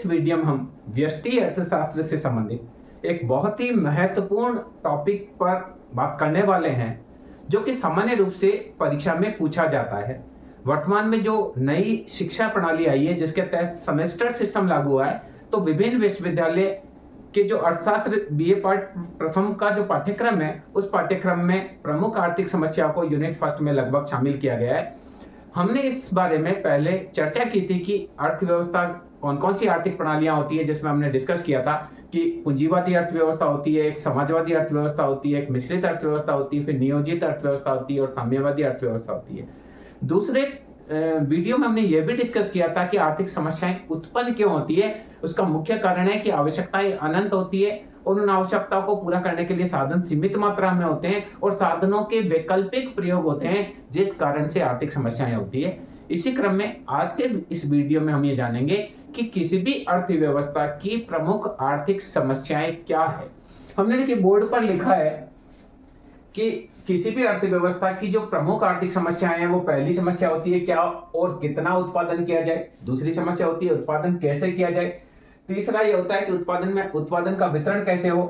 इस वीडियो में हम व्यष्टि अर्थशास्त्र से संबंधित एक बहुत ही महत्वपूर्ण टॉपिक पर बात करने वाले हैं, जो कि सामान्य रूप से परीक्षा में पूछा जाता है। वर्तमान में जो नई शिक्षा प्रणाली आई है, जिसके तहत सेमेस्टर सिस्टम लागू हुआ है, तो विभिन्न विश्वविद्यालय के जो अर्थशास्त्र बीए पार्ट प्रथम का जो पाठ्यक्रम है, उस पाठ्यक्रम में प्रमुख आर्थिक समस्याओं को यूनिट फर्स्ट में लगभग शामिल किया गया है। हमने इस बारे में पहले चर्चा की थी कि अर्थव्यवस्था कौन कौन सी आर्थिक प्रणालियां होती है, जिसमें हमने डिस्कस किया था कि पूंजीवादी अर्थव्यवस्था होती है, एक समाजवादी अर्थव्यवस्था होती है, एक मिश्रित अर्थव्यवस्था होती है, फिर नियोजित अर्थव्यवस्था होती है और साम्यवादी अर्थव्यवस्था होती है। दूसरे वीडियो में हमने यह भी डिस्कस किया था कि आर्थिक समस्याएं उत्पन्न क्यों होती है। उसका मुख्य कारण है कि आवश्यकताएं अनंत होती है और उन आवश्यकताओं को पूरा करने के लिए साधन सीमित मात्रा में होते हैं और साधनों के वैकल्पिक प्रयोग होते हैं, जिस कारण से आर्थिक समस्याएं होती है। इसी क्रम में आज के इस वीडियो में हम ये जानेंगे कि किसी भी अर्थव्यवस्था की प्रमुख आर्थिक समस्याएं क्या है। हमने देखिए बोर्ड पर लिखा है कि किसी भी अर्थव्यवस्था की जो प्रमुख आर्थिक समस्याएं हैं, वो पहली समस्या होती है क्या और कितना उत्पादन किया जाए। दूसरी समस्या होती है उत्पादन कैसे किया जाए। तीसरा ये होता है कि उत्पादन का वितरण कैसे हो।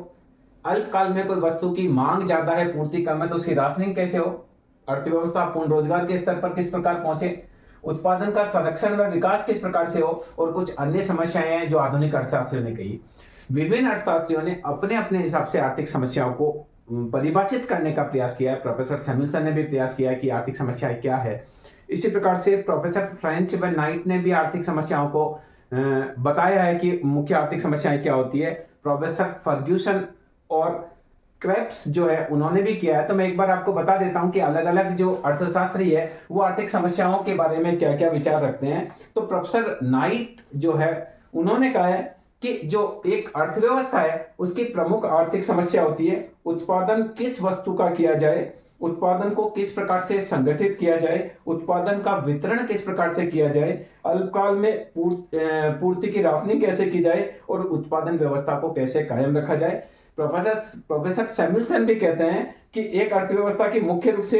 अल्पकाल में कोई वस्तु की मांग ज्यादा है, पूर्ति कम है, तो उसकी राशनिंग कैसे हो। अर्थव्यवस्था पूर्ण रोजगार के स्तर पर किस प्रकार पहुंचे। उत्पादन का संरक्षण व विकास किस प्रकार से हो, और कुछ अन्य समस्याएं हैं जो आधुनिक अर्थशास्त्रियों ने कही। विभिन्न अर्थशास्त्रियों ने अपने अपने हिसाब से आर्थिक समस्याओं को परिभाषित करने का प्रयास किया है। प्रोफेसर सैमुअल्सन ने भी प्रयास किया है कि आर्थिक समस्याएं क्या है। इसी प्रकार से प्रोफेसर फ्रेंच व नाइट ने भी आर्थिक समस्याओं को बताया है कि मुख्य आर्थिक समस्याएं क्या होती है। प्रोफेसर फर्ग्यूसन और क्रेप्स जो है उन्होंने भी किया है। तो मैं एक बार आपको बता देता हूं कि अलग अलग जो अर्थशास्त्री है वो आर्थिक समस्याओं के बारे में क्या क्या विचार रखते हैं। तो प्रोफेसर नाइट जो है उन्होंने कहा है कि जो एक अर्थव्यवस्था है उसकी प्रमुख आर्थिक समस्या होती है उत्पादन किस वस्तु का किया जाए, उत्पादन को किस प्रकार से संगठित किया जाए, उत्पादन का वितरण किस प्रकार से किया जाए, अल्पकाल में पूर्ति की राशनिंग कैसे की जाए और उत्पादन व्यवस्था को कैसे कायम रखा जाए। प्रोफेसर सैमुअल्सन भी कहते हैं कि एक अर्थव्यवस्था की मुख्य रूप से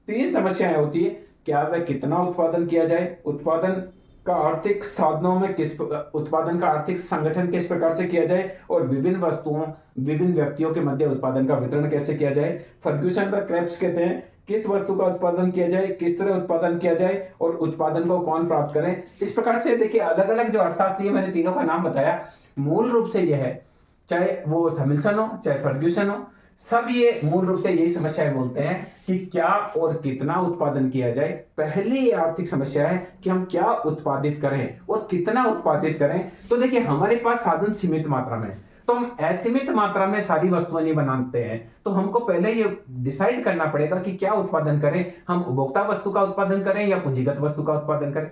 तीन समस्याएं होती है। क्या वह कितना उत्पादन किया जाए, उत्पादन का आर्थिक साधनों में उत्पादन का आर्थिक संगठन किस प्रकार से किया जाए, और विभिन्न वस्तुओं विभिन्न व्यक्तियों के मध्य उत्पादन का वितरण कैसे किया जाए। फर्ग्यूसन व क्रेप्स कहते हैं किस वस्तु का उत्पादन किया जाए, किस तरह उत्पादन किया जाए और उत्पादन को कौन प्राप्त करें। इस प्रकार से देखिए अलग अलग जो अर्थशास्त्री मैंने तीनों का नाम बताया, मूल रूप से यह है, चाहे वो सैमुअल्सन हो चाहे फर्ग्यूसन हो, सब ये मूल रूप से यही समस्याएं बोलते हैं कि क्या और कितना उत्पादन किया जाए। पहली आर्थिक समस्या है कि हम क्या उत्पादित करें और कितना उत्पादित करें। तो देखिए हमारे पास साधन सीमित मात्रा में, तो हम असीमित मात्रा में सारी वस्तुएं नहीं बनाते हैं। तो हमको पहले ये डिसाइड करना पड़ेगा कि क्या उत्पादन करें। हम उपभोक्ता वस्तु का उत्पादन करें या पूंजीगत वस्तु का उत्पादन करें,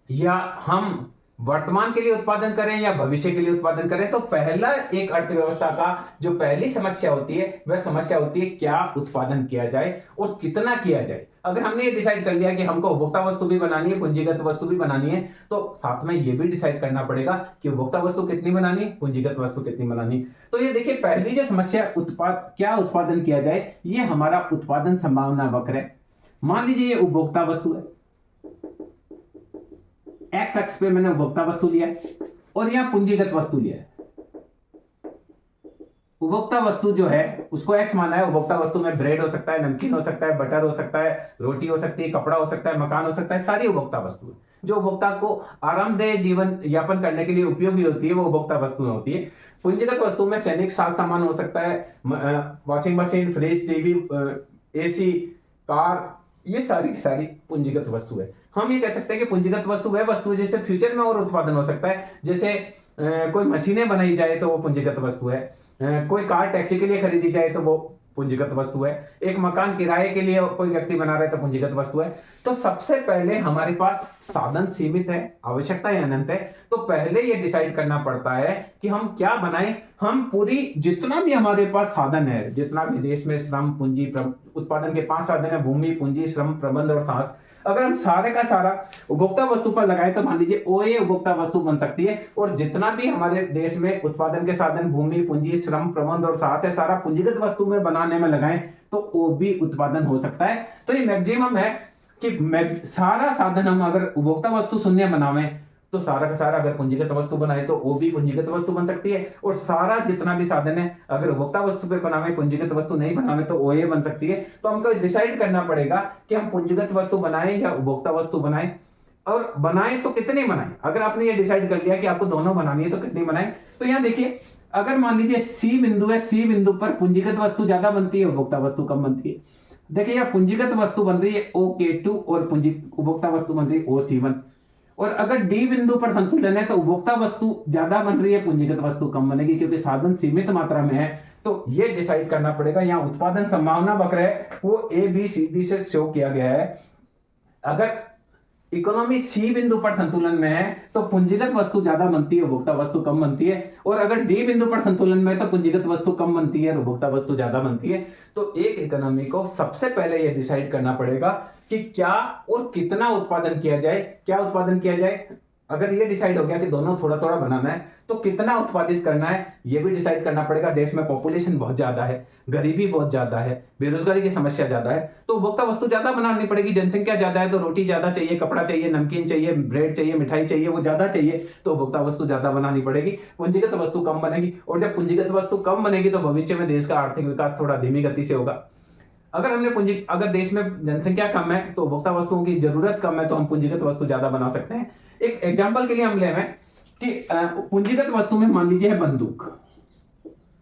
या हम वर्तमान के लिए उत्पादन करें या भविष्य के लिए उत्पादन करें। तो पहला एक अर्थव्यवस्था का जो पहली समस्या होती है वह समस्या होती है क्या उत्पादन किया जाए और कितना किया जाए। अगर हमने ये डिसाइड कर लिया कि हमको उपभोक्ता वस्तु भी बनानी है, पूंजीगत वस्तु भी बनानी है, तो साथ में ये भी डिसाइड करना पड़ेगा कि उपभोक्ता वस्तु कितनी बनानी है, पूंजीगत वस्तु कितनी बनानी। तो ये देखिए पहली जो समस्या क्या उत्पादन किया जाए, ये हमारा उत्पादन संभावना वक्र है। मान लीजिए ये उपभोक्ता वस्तु है, एक्स अक्ष पे मैंने उपभोक्ता वस्तु लिया है और यहां पूंजीगत वस्तु लिया है। उपभोक्ता वस्तु जो है उसको एक्स माना है। उपभोक्ता वस्तु में ब्रेड हो सकता है, नमकीन हो सकता है, बटर हो सकता है, रोटी हो सकती है, कपड़ा हो सकता है, मकान हो सकता है, सारी उपभोक्ता वस्तु है जो उपभोक्ता को आरामदेह जीवन यापन करने के लिए उपयोगी होती है, वो उपभोक्ता वस्तुएं होती है। पूंजीगत वस्तु में सैनिक साज सामान हो सकता है, washing machine, fridge, TV, AC, car, ये सारी की सारी पूंजीगत वस्तु है। हम ये कह सकते हैं कि पूंजीगत वस्तु वह वस्तु है जैसे फ्यूचर में और उत्पादन हो सकता है। जैसे कोई मशीनें बनाई जाए तो वो पूंजीगत वस्तु है, कोई कार टैक्सी के लिए खरीदी जाए तो वो पूंजीगत वस्तु है, एक मकान किराए के लिए कोई व्यक्ति बना रहा है तो पूंजीगत वस्तु है। तो सबसे पहले हमारे पास साधन सीमित है, आवश्यकताएं अनंत है। तो पहले ये डिसाइड करना पड़ता है कि हम क्या बनाएं। हम पूरी जितना भी हमारे पास साधन है, जितना भी देश में श्रम, पूंजी, उत्पादन के 5 साधन है, भूमि, पूंजी, श्रम, प्रबंध और सांस, अगर हम सारे का सारा उपभोक्ता वस्तु पर लगाए तो मान लीजिए ओए उपभोक्ता वस्तु बन सकती है। और जितना भी हमारे देश में उत्पादन के साधन, भूमि, पूंजी, श्रम, प्रबंध और साहस है, सारा पूंजीगत वस्तु में बनाने में लगाएं तो वो भी उत्पादन हो सकता है। तो ये मैक्सिमम है कि सारा साधन हम अगर उपभोक्ता वस्तु शून्य बनावें तो सारा का सारा अगर पूंजीगत वस्तु बनाए तो वो भी पूंजीगत वस्तु बन सकती है, और सारा जितना भी साधन है अगर उपभोक्ता वस्तु पे बनावे, पूंजीगत वस्तु नहीं बनावे तो वो ये बन सकती है। तो हमको डिसाइड करना पड़ेगा कि हम पूंजीगत वस्तु बनाए या उपभोक्ता वस्तु बनाए, और बनाए तो कितनी बनाए। अगर आपने ये डिसाइड कर लिया कि आपको दोनों बनानी है तो कितनी बनाए। तो यहाँ देखिए, अगर मान लीजिए सी बिंदु है, सी बिंदु पर पूंजीगत वस्तु ज्यादा बनती है, उपभोक्ता वस्तु कम बनती है। देखिए यहाँ पूंजीगत वस्तु बन रही है OK2 और पूंजी उपभोक्ता वस्तु बन रही है OC1। और अगर डी बिंदु पर संतुलन है तो उपभोक्ता वस्तु ज्यादा बन रही है, पूंजीगत वस्तु कम बनेगी, क्योंकि साधन सीमित मात्रा में है। तो ये डिसाइड करना पड़ेगा। यहाँ उत्पादन संभावना वक्र है वो ABCD से शो किया गया है। अगर इकोनॉमी सी बिंदु पर संतुलन में है तो पूंजीगत वस्तु ज्यादा बनती है, उपभोक्ता वस्तु कम बनती है। और अगर डी बिंदु पर संतुलन में है तो पूंजीगत वस्तु कम बनती है और उपभोक्ता वस्तु ज्यादा बनती है। तो एक इकोनॉमी को सबसे पहले यह डिसाइड करना पड़ेगा कि क्या और कितना उत्पादन किया जाए, क्या उत्पादन किया जाए। अगर ये डिसाइड हो गया कि दोनों थोड़ा थोड़ा बनाना है तो कितना उत्पादित करना है ये भी डिसाइड करना पड़ेगा। देश में पॉपुलेशन बहुत ज्यादा है, गरीबी बहुत ज्यादा है, बेरोजगारी की समस्या ज्यादा है, तो उपभोक्ता वस्तु ज्यादा बनानी पड़ेगी। जनसंख्या ज्यादा है तो रोटी ज्यादा चाहिए, कपड़ा चाहिए, नमकीन चाहिए, ब्रेड चाहिए, मिठाई चाहिए, वो ज्यादा चाहिए, तो उपभोक्ता वस्तु ज्यादा बनानी पड़ेगी। पूंजीगत वस्तु कम बनेगी, और जब पूंजीगत वस्तु कम बनेगी तो भविष्य में देश का आर्थिक विकास थोड़ा धीमी गति से होगा। अगर देश में जनसंख्या कम है तो उपभोक्ता वस्तुओं की जरूरत कम है, तो हम पूंजीगत वस्तु ज्यादा बना सकते हैं। एक एग्जांपल के लिए हम ले रहे हैं कि पूंजीगत वस्तु में मान लीजिए है बंदूक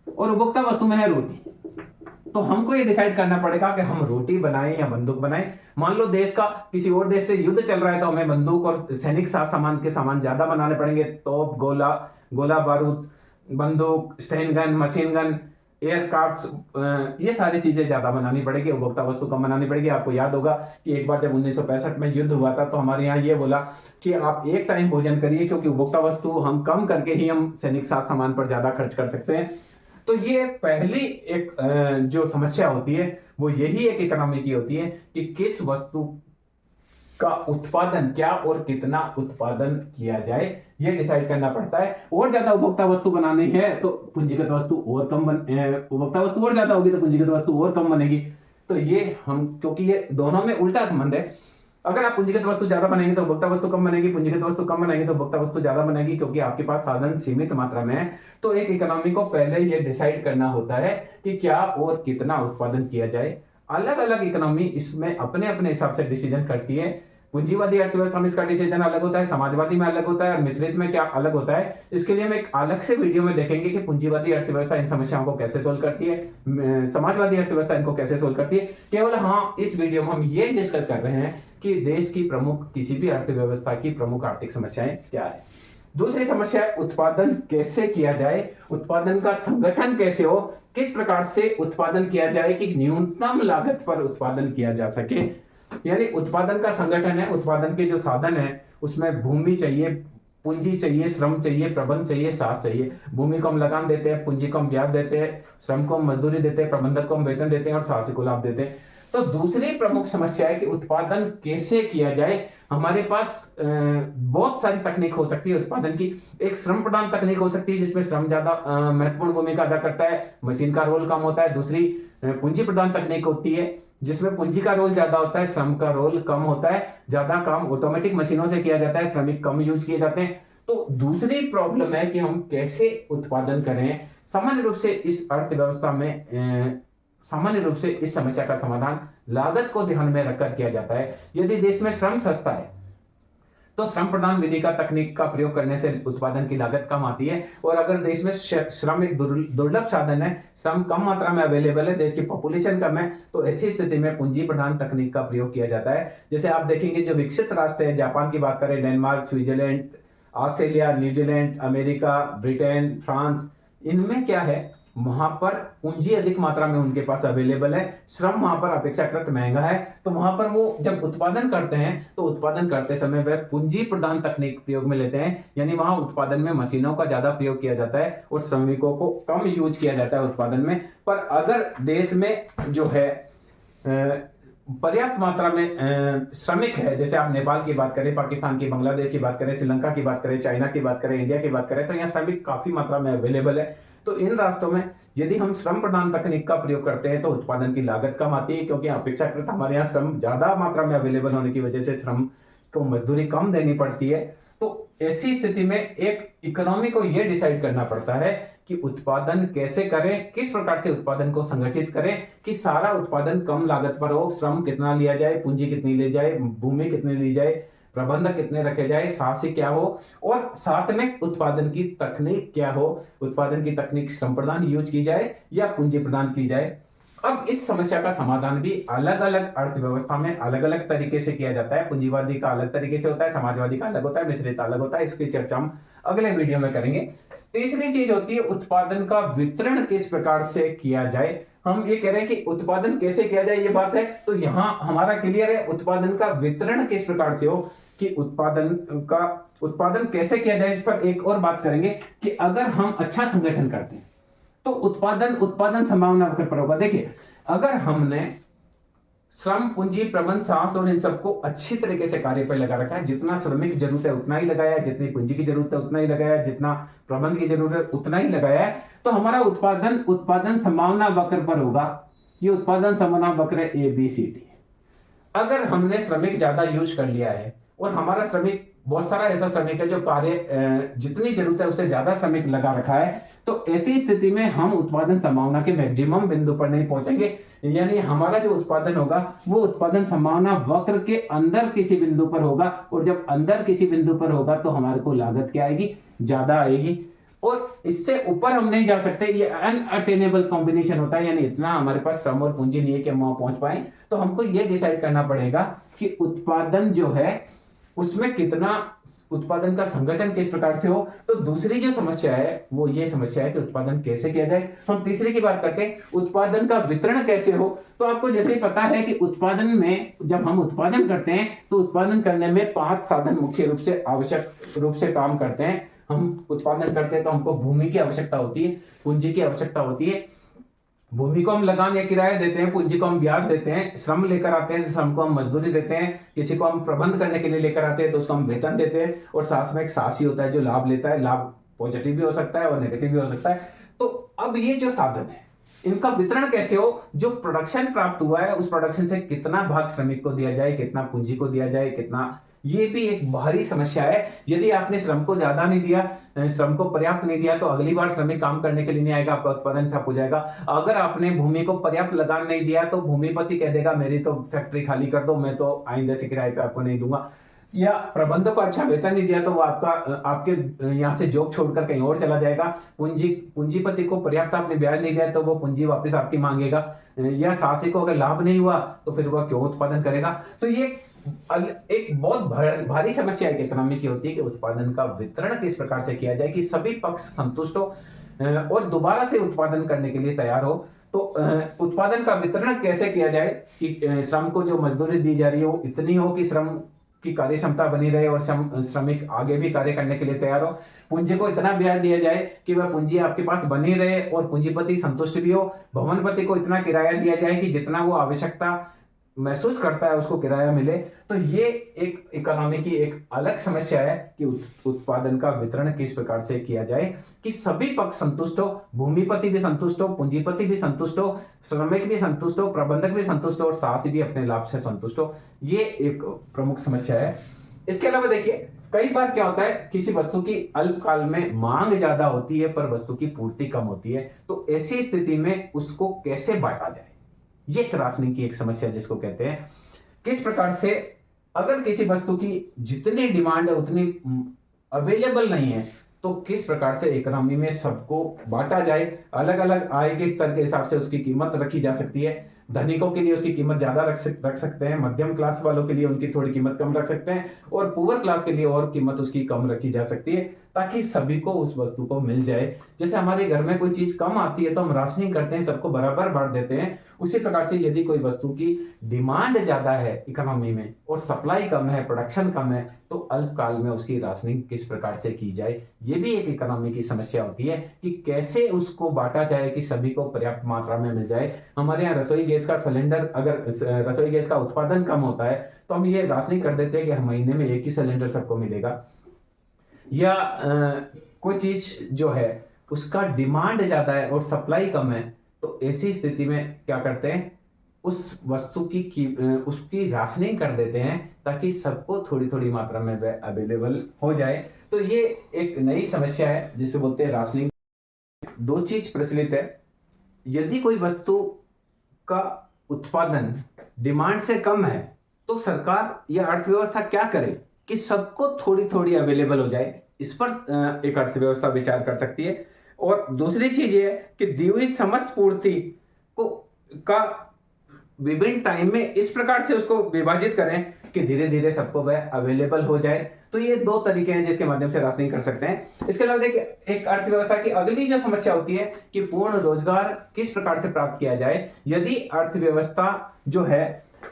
और उपभोक्ता वस्तु में है रोटी। तो हमको ये डिसाइड करना पड़ेगा कि हम रोटी बनाएं या बंदूक बनाएं। मान लो देश का किसी और देश से युद्ध चल रहा है तो हमें बंदूक और सैनिक सामान ज्यादा बनाने पड़ेंगे। तोप, गोला बारूद, बंदूक, Sten gun, machine gun, aircraft, ये सारी चीजें ज्यादा बनानी पड़ेगी, उपभोक्ता वस्तु कम बनानी पड़ेगी। आपको याद होगा कि एक बार जब 1965 में युद्ध हुआ था तो हमारे यहाँ ये बोला कि आप एक टाइम भोजन करिए, क्योंकि उपभोक्ता वस्तु हम कम करके ही हम सैनिक सामान पर ज्यादा खर्च कर सकते हैं। तो ये पहली एक जो समस्या होती है वो यही एक इकोनॉमी की होती है कि किस वस्तु का उत्पादन, क्या और कितना उत्पादन किया जाए, ये डिसाइड करना पड़ता है। और ज्यादा उपभोक्ता वस्तु बनानी है तो पूंजीगत वस्तु और कम उपभोक्ता वस्तु और ज्यादा होगी तो पूंजीगत वस्तु और कम बनेगी। तो ये हम, क्योंकि ये दोनों में उल्टा संबंध है। अगर आप पूंजीगत वस्तु ज्यादा बनाएंगे तो उपभोक्ता वस्तु कम बनेगी, पूंजीगत वस्तु कम बनाएंगे तो उपभोक्ता वस्तु ज्यादा बनेगी, क्योंकि आपके पास साधन सीमित मात्रा में है। तो एक इकोनॉमी को पहले ये डिसाइड करना होता है कि क्या और कितना उत्पादन किया जाए। अलग अलग इकोनॉमी इसमें अपने अपने हिसाब से डिसीजन करती है। पूंजीवादी अर्थव्यवस्था में इसका डिसीजन अलग होता है, समाजवादी में अलग होता है, और मिश्रित में क्या अलग होता है। इसके लिए हम एक अलग से वीडियो में देखेंगे कि पूंजीवादी अर्थव्यवस्था इन समस्याओं को कैसे सोल्व करती है, समाजवादी अर्थव्यवस्था इनको कैसे सोल्व करती है। केवल हाँ, इस वीडियो में हम ये डिस्कस कर रहे हैं कि देश की प्रमुख, किसी भी अर्थव्यवस्था की प्रमुख आर्थिक समस्याएं क्या है। दूसरी समस्या है उत्पादन कैसे किया जाए, उत्पादन का संगठन कैसे हो, किस प्रकार से उत्पादन किया जाए कि न्यूनतम लागत पर उत्पादन किया जा सके। यानी उत्पादन का संगठन है, उत्पादन के जो साधन है उसमें भूमि चाहिए, पूंजी चाहिए, श्रम चाहिए, प्रबंध चाहिए, साथ चाहिए। भूमि को हम लगान देते हैं, पूंजी को हम ब्याज देते हैं, श्रम को हम मजदूरी देते हैं, प्रबंधक को हम वेतन देते हैं और साहसी को लाभ देते हैं। तो दूसरी प्रमुख समस्या है कि उत्पादन कैसे किया जाए। हमारे पास बहुत सारी तकनीक हो सकती है उत्पादन की। एक श्रम प्रधान तकनीक हो सकती है जिसमें श्रम ज्यादा महत्वपूर्ण भूमिका अदा करता है, मशीन का रोल कम होता है। दूसरी पूंजी प्रधान तकनीक होती है जिसमें पूंजी का रोल ज्यादा होता है, श्रम का रोल कम होता है, ज्यादा काम ऑटोमेटिक मशीनों से किया जाता है, श्रमिक कम यूज किए जाते हैं। तो दूसरी प्रॉब्लम है कि हम कैसे उत्पादन करें। सामान्य रूप से इस अर्थव्यवस्था में सामान्य रूप से इस समस्या का समाधान लागत को ध्यान में रखकर किया जाता है। यदि देश में श्रम सस्ता है तो श्रम प्रधान विधि का तकनीक का प्रयोग करने से उत्पादन की लागत कम आती है। और अगर देश में श्रम एक दुर्लभ साधन है, श्रम कम मात्रा में अवेलेबल है, देश की पॉपुलेशन कम है, तो ऐसी स्थिति में पूंजी प्रधान तकनीक का प्रयोग किया जाता है। जैसे आप देखेंगे जो विकसित राष्ट्र है, जापान की बात करें, Denmark, Switzerland, Australia, New Zealand, America, Britain, France, इनमें क्या है, वहां पर पूंजी अधिक मात्रा में उनके पास अवेलेबल है, श्रम वहां पर अपेक्षाकृत महंगा है। तो वहां पर वो जब उत्पादन करते हैं तो उत्पादन करते समय वह पूंजी प्रधान तकनीक प्रयोग में लेते हैं। यानी वहां उत्पादन में मशीनों का ज्यादा प्रयोग किया जाता है और श्रमिकों को कम यूज किया जाता है उत्पादन में। पर अगर देश में जो है पर्याप्त मात्रा में श्रमिक है, जैसे आप नेपाल की बात करें, पाकिस्तान की, बांग्लादेश की बात करें, श्रीलंका की बात करें, चाइना की बात करें, इंडिया की बात करें, तो यहाँ श्रमिक काफी मात्रा में अवेलेबल है। तो इन राष्ट्रों में यदि हम श्रम प्रधान तकनीक का प्रयोग करते हैं तो उत्पादन की लागत कम आती है, क्योंकि अपेक्षाकृत हमारे यहाँ श्रम ज्यादा मात्रा में अवेलेबल होने की वजह से श्रम को मजदूरी कम देनी पड़ती है। तो ऐसी स्थिति में एक इकोनॉमी को यह डिसाइड करना पड़ता है कि उत्पादन कैसे करें, किस प्रकार से उत्पादन को संगठित करें कि सारा उत्पादन कम लागत पर हो, श्रम कितना लिया जाए, पूंजी कितनी ली जाए, भूमि कितनी ली जाए, प्रबंधक कितने रखे जाए, साहसी क्या हो, और साथ में उत्पादन की तकनीक क्या हो, उत्पादन की तकनीक श्रम प्रदान यूज की जाए या पूंजी प्रदान की जाए। अब इस समस्या का समाधान भी अलग अलग अर्थव्यवस्था में अलग अलग तरीके से किया जाता है। पूंजीवादी का अलग तरीके से होता है, समाजवादी का अलग होता है, मिश्रित अलग होता है। इसकी चर्चा हम अगले वीडियो में करेंगे। तीसरी चीज होती है उत्पादन का वितरण किस प्रकार से किया जाए। हम ये कह रहे हैं कि उत्पादन कैसे किया जाए, ये बात है, तो यहां हमारा क्लियर है उत्पादन का वितरण किस प्रकार से हो, कि उत्पादन कैसे किया जाए। इस पर एक और बात करेंगे कि अगर हम अच्छा संगठन करते हैं तो उत्पादन संभावना पर होगा। देखिए, अगर हमने श्रम, पूंजी, प्रबंध, साहस और इन सबको अच्छी तरीके से कार्य पर लगा रखा है, जितना श्रमिक की जरूरत है उतना ही लगाया, जितनी पूंजी की जरूरत है उतना ही लगाया, जितना प्रबंध की जरूरत है उतना ही लगाया है, तो हमारा उत्पादन संभावना वक्र पर होगा। ये उत्पादन संभावना वक्र है ABCD। अगर हमने श्रमिक ज्यादा यूज कर लिया है और हमारा श्रमिक, बहुत सारा ऐसा श्रमिक है जो कार्य जितनी जरूरत है उससे ज्यादा श्रमिक लगा रखा है, तो ऐसी स्थिति में हम उत्पादन संभावना के मैक्सिमम बिंदु पर नहीं पहुंचेंगे। यानी हमारा जो उत्पादन होगा वो उत्पादन संभावना वक्र के अंदर किसी बिंदु पर होगा, और जब अंदर किसी बिंदु पर होगा तो हमारे को लागत क्या आएगी, ज्यादा आएगी, और इससे ऊपर हम नहीं जा सकते। ये अनअटेनेबल कॉम्बिनेशन होता है, यानी इतना हमारे पास श्रम और पूंजी नहीं है कि हम वहां पहुंच पाए। तो हमको ये डिसाइड करना पड़ेगा कि उत्पादन जो है उसमें कितना, उत्पादन का संगठन किस प्रकार से हो। तो दूसरी जो समस्या है वो ये समस्या है कि उत्पादन कैसे किया जाए। हम तीसरे की बात करते हैं, उत्पादन का वितरण कैसे हो। तो आपको जैसे ही पता है कि उत्पादन में, जब हम उत्पादन करते हैं तो उत्पादन करने में 5 साधन मुख्य रूप से आवश्यक रूप से काम करते हैं। हम उत्पादन करते हैं तो हमको भूमि की आवश्यकता होती है, पूंजी की आवश्यकता होती है। भूमि को हम लगान या किराया देते हैं, पूंजी को हम ब्याज देते हैं, श्रम लेकर आते हैं, श्रम को हम मजदूरी देते हैं, किसी को हम प्रबंध करने के लिए लेकर आते हैं तो उसको हम वेतन देते हैं, और साथ में एक साहसी होता है जो लाभ लेता है। लाभ पॉजिटिव भी हो सकता है और नेगेटिव भी हो सकता है। तो अब ये जो साधन है इनका वितरण कैसे हो, जो प्रोडक्शन प्राप्त हुआ है उस प्रोडक्शन से कितना भाग श्रमिक को दिया जाए, कितना पूंजी को दिया जाए, कितना, ये भी एक भारी समस्या है। यदि आपने श्रम को ज्यादा नहीं दिया, श्रम को पर्याप्त नहीं दिया, तो अगली बार श्रमिक काम करने के लिए नहीं आएगा, आपका उत्पादन ठप हो जाएगा। अगर आपने भूमि को पर्याप्त लगान नहीं दिया तो भूमिपति कह देगा मेरी तो फैक्ट्री खाली कर दो, मैं तो आइंदा से किराए पे आपको नहीं दूंगा। या प्रबंधक को अच्छा वेतन नहीं दिया तो वो आपके यहाँ से जॉब छोड़कर कहीं और चला जाएगा। पूंजीपति को पर्याप्त आपने ब्याज नहीं दिया तो वो पूंजी वापस आपकी मांगेगा। या साहसी को अगर लाभ नहीं हुआ तो फिर वह क्यों उत्पादन करेगा। तो ये एक बहुत भारी समस्या एक इकोनॉमी की होती है कि उत्पादन का वितरण किस प्रकार से किया जाए कि सभी पक्ष संतुष्ट हो और दोबारा से उत्पादन करने के लिए तैयार हो। तो उत्पादन का वितरण कैसे किया जाए कि श्रम को जो मजदूरी दी जा रही है वो इतनी हो कि श्रम की कार्य क्षमता बनी रहे और श्रमिक आगे भी कार्य करने के लिए तैयार हो। पूंजी को इतना ब्याज दिया जाए कि वह पूंजी आपके पास बनी रहे और पूंजीपति संतुष्ट भी हो। भवनपति को इतना किराया दिया जाए कि जितना वो आवश्यकता महसूस करता है उसको किराया मिले। तो ये एक इकोनॉमी की एक अलग समस्या है कि उत्पादन का वितरण किस प्रकार से किया जाए कि सभी पक्ष संतुष्ट हो, भूमिपति भी संतुष्ट हो, पूंजीपति भी संतुष्ट हो, श्रमिक भी संतुष्ट हो, प्रबंधक भी संतुष्ट हो और साहसी भी अपने लाभ से संतुष्ट हो। ये एक प्रमुख समस्या है। इसके अलावा देखिए, कई बार क्या होता है, किसी वस्तु की अल्पकाल में मांग ज्यादा होती है पर वस्तु की पूर्ति कम होती है। तो ऐसी स्थिति में उसको कैसे बांटा जाए, ये राशनिंग की एक समस्या जिसको कहते हैं। किस प्रकार से अगर किसी वस्तु की जितनी डिमांड है उतनी अवेलेबल नहीं है तो किस प्रकार से इकोनॉमी में सबको बांटा जाए। अलग अलग आय के स्तर के हिसाब से उसकी कीमत रखी जा सकती है। धनिकों के लिए उसकी कीमत ज्यादा रख सकते हैं, मध्यम क्लास वालों के लिए उनकी थोड़ी कीमत कम रख सकते हैं और पुअर क्लास के लिए और कीमत उसकी कम रखी जा सकती है ताकि सभी को उस वस्तु को मिल जाए। जैसे हमारे घर में कोई चीज कम आती है तो हम राशनिंग करते हैं, सबको बराबर बांट देते हैं। उसी प्रकार से यदि कोई वस्तु की डिमांड ज्यादा है इकोनॉमी में और सप्लाई कम है, प्रोडक्शन कम है, तो अल्पकाल में उसकी राशनिंग किस प्रकार से की जाए, ये भी एक इकोनॉमी की समस्या होती है कि कैसे उसको बांटा जाए कि सभी को पर्याप्त मात्रा में मिल जाए। हमारे यहाँ रसोई गैस का सिलेंडर, अगर रसोई गैस का उत्पादन कम होता है तो हम ये राशनिंग कर देते हैं कि महीने में एक ही सिलेंडर सबको मिलेगा। या कोई चीज जो है उसका डिमांड ज्यादा है और सप्लाई कम है, तो ऐसी स्थिति में क्या करते हैं, उस वस्तु उसकी राशनिंग कर देते हैं ताकि सबको थोड़ी थोड़ी मात्रा में वह अवेलेबल हो जाए। तो ये एक नई समस्या है जिसे बोलते हैं राशनिंग। दो चीज प्रचलित है, यदि कोई वस्तु का उत्पादन डिमांड से कम है तो सरकार या अर्थव्यवस्था क्या करे कि सबको थोड़ी थोड़ी अवेलेबल हो जाए। इस पर एक अर्थव्यवस्था विचार कर सकती है। और दूसरी चीज ये है कि दी हुई समस्त पूर्ति को का विभिन्न टाइम में इस प्रकार से उसको विभाजित करें कि धीरे धीरे सबको वह अवेलेबल हो जाए। तो ये दो तरीके हैं जिसके माध्यम से राशनिंग कर सकते हैं। इसके अलावा देखिए, एक अर्थव्यवस्था की अगली जो समस्या होती है कि पूर्ण रोजगार किस प्रकार से प्राप्त किया जाए। यदि अर्थव्यवस्था जो है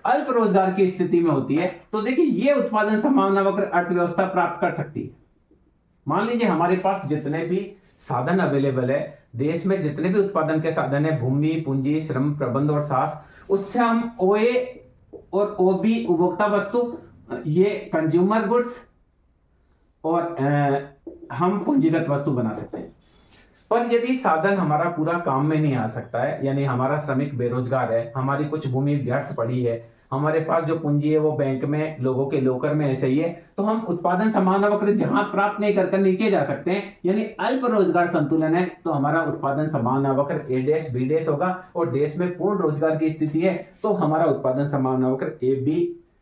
अल्प रोजगार की स्थिति में होती है तो देखिए ये उत्पादन संभावना वक्र अर्थव्यवस्था प्राप्त कर सकती है। मान लीजिए हमारे पास जितने भी साधन अवेलेबल है, देश में जितने भी उत्पादन के साधन है, भूमि, पूंजी, श्रम, प्रबंध और सास, उससे हम ओए और ओबी उपभोक्ता वस्तु, ये कंज्यूमर गुड्स और हम पूंजीगत वस्तु बना सकते हैं। पर यदि साधन हमारा पूरा काम में नहीं आ सकता है, यानी हमारा श्रमिक बेरोजगार है, हमारी कुछ भूमि व्यर्थ पड़ी है, हमारे पास जो पूंजी है वो बैंक में, लोगों के लोकर में ऐसे ही है, तो हम उत्पादन संभावना वक्र जहां प्राप्त नहीं करते नीचे जा सकते हैं, यानी अल्प रोजगार संतुलन है तो हमारा उत्पादन संभावना वक्र ए डैश बी डैश होगा। और देश में पूर्ण रोजगार की स्थिति है तो हमारा उत्पादन संभावना वक्र ए बी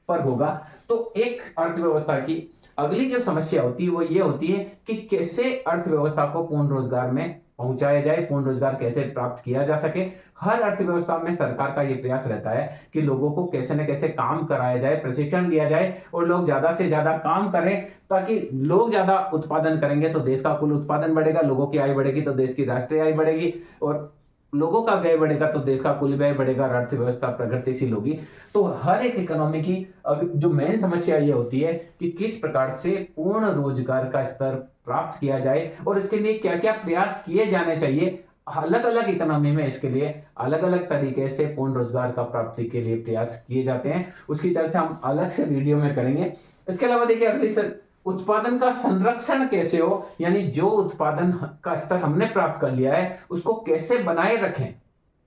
पर होगा। तो एक अर्थव्यवस्था की अगली जो समस्या होती है वो ये होती है कि कैसे अर्थव्यवस्था को पूर्ण रोजगार में पहुंचाया जाए, पूर्ण रोजगार कैसे प्राप्त किया जा सके। हर अर्थव्यवस्था में सरकार का ये प्रयास रहता है कि लोगों को कैसे न कैसे काम कराया जाए, प्रशिक्षण दिया जाए और लोग ज्यादा से ज्यादा काम करें, ताकि लोग ज्यादा उत्पादन करेंगे तो देश का कुल उत्पादन बढ़ेगा, लोगों की आय बढ़ेगी तो देश की राष्ट्रीय आय बढ़ेगी, और लोगों का व्यय बढ़ेगा तो देश का कुल व्यय बढ़ेगा और अर्थव्यवस्था प्रगतिशील होगी। तो हर एक इकोनॉमी की जो मेन समस्या ये होती है कि किस प्रकार से पूर्ण रोजगार का स्तर प्राप्त किया जाए और इसके लिए क्या क्या प्रयास किए जाने चाहिए। अलग अलग इकोनॉमी में इसके लिए अलग अलग तरीके से पूर्ण रोजगार का प्राप्ति के लिए प्रयास किए जाते हैं। उसकी चर्चा हम अलग से वीडियो में करेंगे। इसके अलावा देखिए अगली उत्पादन का संरक्षण कैसे हो, यानी जो उत्पादन का स्तर हमने प्राप्त कर लिया है उसको कैसे बनाए रखें।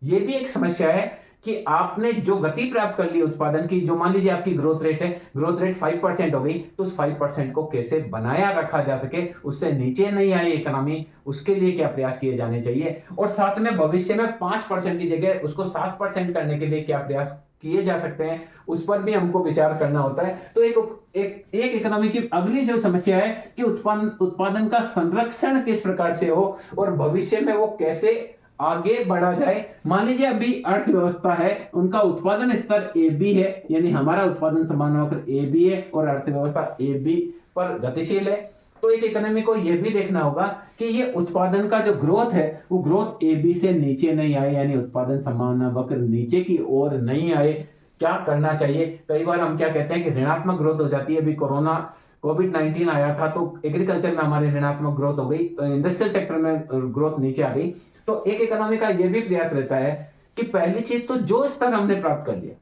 यह भी एक समस्या है कि आपने जो गति प्राप्त कर ली उत्पादन की, जो मान लीजिए आपकी ग्रोथ रेट है, ग्रोथ रेट 5% हो गई, तो उस 5% को कैसे बनाया रखा जा सके, उससे नीचे नहीं आए इकोनॉमी, उसके लिए क्या प्रयास किए जाने चाहिए। और साथ में भविष्य में 5% की जगह उसको 7% करने के लिए क्या प्रयास किए जा सकते हैं, उस पर भी हमको विचार करना होता है। तो एक इकोनॉमी की अगली जो समस्या है कि उत्पादन का संरक्षण किस प्रकार से हो और भविष्य में वो कैसे आगे बढ़ा जाए। मान लीजिए अभी अर्थव्यवस्था है, उनका उत्पादन स्तर ए बी है, यानी हमारा उत्पादन संभावना वक्र ए बी है और अर्थव्यवस्था ए बी पर गतिशील है। तो एक इकोनॉमी को यह भी देखना होगा कि ये उत्पादन का जो ग्रोथ है वो ग्रोथ ए बी से नीचे नहीं आए, यानी उत्पादन संभावना वक्र नीचे की ओर नहीं आए। क्या करना चाहिए? कई बार हम क्या कहते हैं कि ऋणात्मक ग्रोथ हो जाती है। अभी कोविड-19 आया था तो एग्रीकल्चर में हमारी ऋणात्मक ग्रोथ हो गई, इंडस्ट्रियल सेक्टर में ग्रोथ नीचे आ गई। तो एक इकोनॉमी का यह भी प्रयास रहता है कि पहली चीज तो जो स्तर हमने प्राप्त कर लिया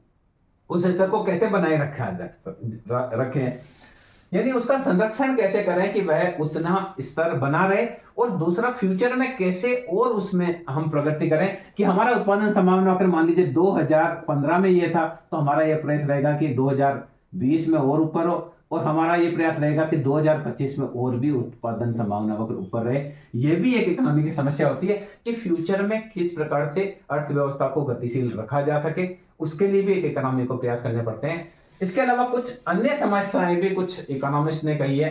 उस स्तर को कैसे बनाए रखें, यानी उसका संरक्षण कैसे करें कि वह उतना स्तर बना रहे, और दूसरा फ्यूचर में कैसे और उसमें हम प्रगति करें कि हमारा उत्पादन संभावना वक्र मान लीजिए 2015 में ये था तो हमारा यह प्रयास रहेगा कि 2020 में और ऊपर हो, और हमारा ये प्रयास रहेगा कि 2025 में और भी उत्पादन संभावना वक्र ऊपर रहे। यह भी एक इकोनॉमी की समस्या होती है कि फ्यूचर में किस प्रकार से अर्थव्यवस्था को गतिशील रखा जा सके, उसके लिए भी एक इकोनॉमी को प्रयास करने पड़ते हैं। इसके अलावा कुछ अन्य समस्याएं भी कुछ इकोनॉमिस्ट ने कही है।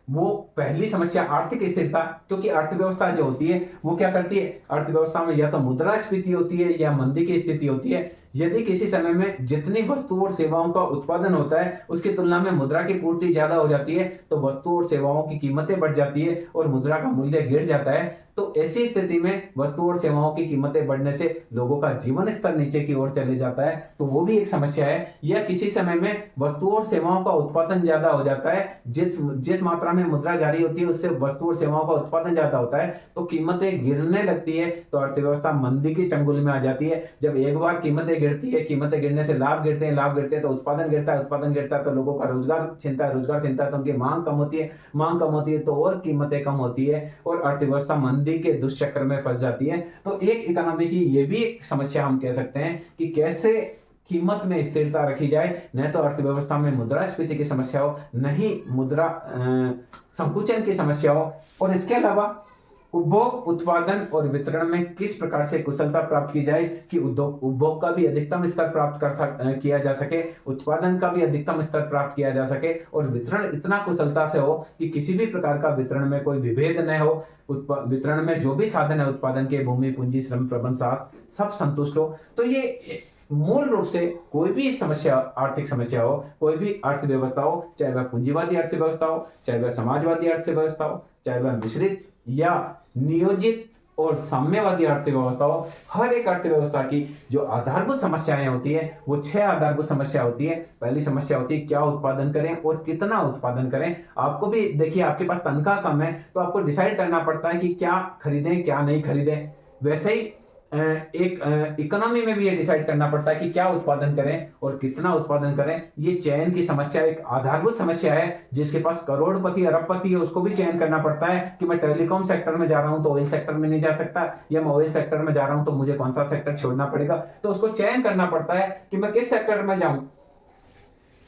वो पहली समस्या आर्थिक स्थिरता, क्योंकि अर्थव्यवस्था जो होती है वो क्या करती है, अर्थव्यवस्था में या तो मुद्रास्फीति होती है या मंदी की स्थिति होती है। यदि किसी समय में जितनी वस्तु और सेवाओं का उत्पादन होता है उसकी तुलना में मुद्रा की पूर्ति ज्यादा हो जाती है तो वस्तु और सेवाओं की कीमतें बढ़ जाती है और मुद्रा का मूल्य गिर जाता है। तो ऐसी स्थिति में वस्तु और सेवाओं की कीमतें बढ़ने से लोगों का जीवन स्तर नीचे की ओर चले जाता है, तो वो भी एक समस्या है। या किसी समय में वस्तु और सेवाओं का उत्पादन ज्यादा हो जाता है, जिस मात्रा में मुद्रा जारी होती है उससे वस्तु और सेवाओं का उत्पादन ज्यादा होता है तो कीमतें गिरने लगती है, तो अर्थव्यवस्था मंदी की चंगुल में आ जाती है। जब एक बार कीमतें गिरती है, कीमतें गिरने से लाभ गिरते हैं तो उत्पादन गिरता है, उत्पादन गिरता है तो लोगों का रोजगार छिनता है, रोजगार छिनता है तो उनकी मांग कम होती है, मांग कम होती है तो और कीमतें कम होती है और अर्थव्यवस्था मंदी के दुष्चक्र में फंस जाती है। तो एक इकोनॉमी की ये भी एक समस्या हम कह सकते हैं कि कैसे कीमत में स्थिरता रखी जाए, न तो अर्थव्यवस्था में मुद्रास्फीति की समस्या हो, न ही मुद्रा संकुचन की समस्या हो। और इसके अलावा उपभोग, उत्पादन और वितरण में किस प्रकार से कुशलता प्राप्त की जाए कि उपभोग का भी अधिकतम स्तर प्राप्त किया जा सके, उत्पादन का भी अधिकतम स्तर प्राप्त किया जा सके और वितरण इतना कुशलता से हो कि किसी भी प्रकार का वितरण में कोई विभेद न हो। वितरण में जो भी साधन है उत्पादन के, भूमि, पूंजी, श्रम, प्रबंध, सब संतुष्ट हो। तो ये मूल रूप से कोई भी समस्या, आर्थिक समस्या हो, कोई भी अर्थव्यवस्था हो, चाहे वह पूंजीवादी अर्थव्यवस्था हो, चाहे वह समाजवादी अर्थव्यवस्था हो, चाहे वह मिश्रित या नियोजित और साम्यवादी अर्थव्यवस्था हो, हर एक अर्थव्यवस्था की जो आधारभूत समस्याएं होती है वो 6 आधारभूत समस्या होती है। पहली समस्या होती है क्या उत्पादन करें और कितना उत्पादन करें। आपको भी देखिए, आपके पास तनख्वाह कम है तो आपको डिसाइड करना पड़ता है कि क्या खरीदें क्या नहीं खरीदें। वैसे ही एक इकोनॉमी में भी ये डिसाइड करना पड़ता है कि क्या उत्पादन करें और कितना उत्पादन करें। ये चयन की समस्या एक आधारभूत समस्या है। जिसके पास करोड़पति अरबपति है उसको भी चयन करना पड़ता है कि मैं टेलीकॉम सेक्टर में जा रहा हूं तो ऑयल सेक्टर में नहीं जा सकता, या मैं ऑयल सेक्टर में जा रहा हूं तो मुझे कौन सा सेक्टर छोड़ना पड़ेगा। तो उसको चयन करना पड़ता है कि मैं किस सेक्टर में जाऊं,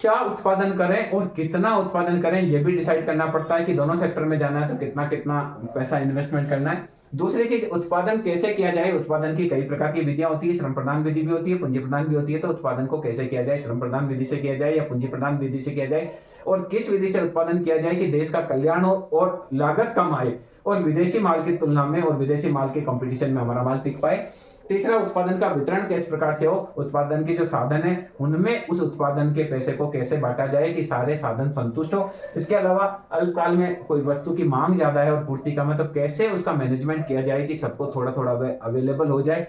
क्या उत्पादन करें और कितना उत्पादन करें। यह भी डिसाइड करना पड़ता है कि दोनों सेक्टर में जाना है तो कितना कितना पैसा इन्वेस्टमेंट करना है। दूसरी चीज, उत्पादन कैसे किया जाए। उत्पादन की कई प्रकार की विधियां होती है, श्रम प्रदान विधि भी होती है, पूंजी प्रदान भी होती है। तो उत्पादन को कैसे किया जाए, श्रम प्रदान विधि से किया जाए या पूंजी प्रदान विधि से किया जाए, और किस विधि से उत्पादन किया जाए कि देश का कल्याण हो और लागत कम आए और विदेशी माल की तुलना में और विदेशी माल के कंपटीशन में हमारा माल टिक पाए। तीसरा, उत्पादन का वितरण किस प्रकार से हो। उत्पादन के जो साधन है उनमें उस उत्पादन के पैसे को कैसे बांटा जाए कि सारे साधन संतुष्ट हो। इसके अलावा अल्पकाल में कोई वस्तु की मांग ज्यादा है और पूर्ति कम है तो कैसे उसका मैनेजमेंट किया जाए कि सबको थोड़ा थोड़ा अवेलेबल हो जाए।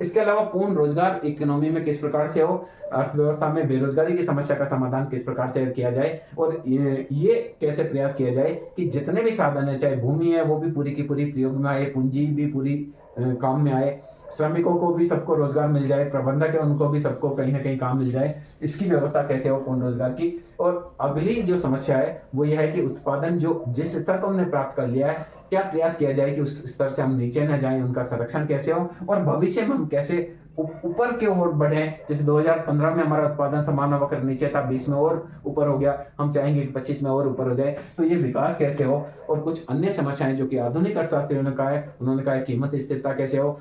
इसके अलावा पूर्ण रोजगार इकोनॉमी में किस प्रकार से हो, अर्थव्यवस्था में बेरोजगारी की समस्या का समाधान किस प्रकार से किया जाए, और ये कैसे प्रयास किया जाए कि जितने भी साधन है, चाहे भूमि है वो भी पूरी की पूरी प्रयोग में आए, पूंजी भी पूरी काम में आए, श्रमिकों को भी सबको रोजगार मिल जाए, प्रबंधक है उनको भी सबको कहीं ना कहीं काम मिल जाए। इसकी व्यवस्था कैसे हो पूर्ण रोजगार की। और अगली जो समस्या है वो यह है कि उत्पादन जो जिस स्तर को हमने प्राप्त कर लिया है क्या प्रयास किया जाए कि उस स्तर से हम नीचे न जाएं, उनका संरक्षण कैसे हो और भविष्य में हम कैसे ऊपर की ओर बढ़े। जैसे 2015 में हमारा उत्पादन समान वक्र नीचे था, 20 में और ऊपर हो गया, हम चाहेंगे कि 25 में और ऊपर हो जाए। तो ये विकास कैसे हो। और कुछ अन्य समस्याएं जो कि आधुनिक अर्थशास्त्रियों ने कहा है, उन्होंने कहा है कीमत स्थिरता कैसे हो,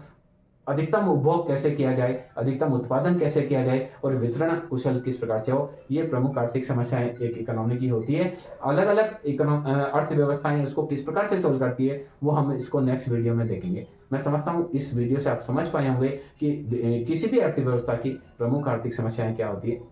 अधिकतम उपभोग कैसे किया जाए, अधिकतम उत्पादन कैसे किया जाए और वितरण कुशल किस प्रकार से हो। ये प्रमुख आर्थिक समस्याएं एक इकोनॉमी की होती है। अलग अलग अर्थव्यवस्थाएं उसको किस प्रकार से सोल्व करती है वो हम इसको नेक्स्ट वीडियो में देखेंगे। मैं समझता हूँ इस वीडियो से आप समझ पाए होंगे कि किसी भी अर्थव्यवस्था की प्रमुख आर्थिक समस्याएं क्या होती है।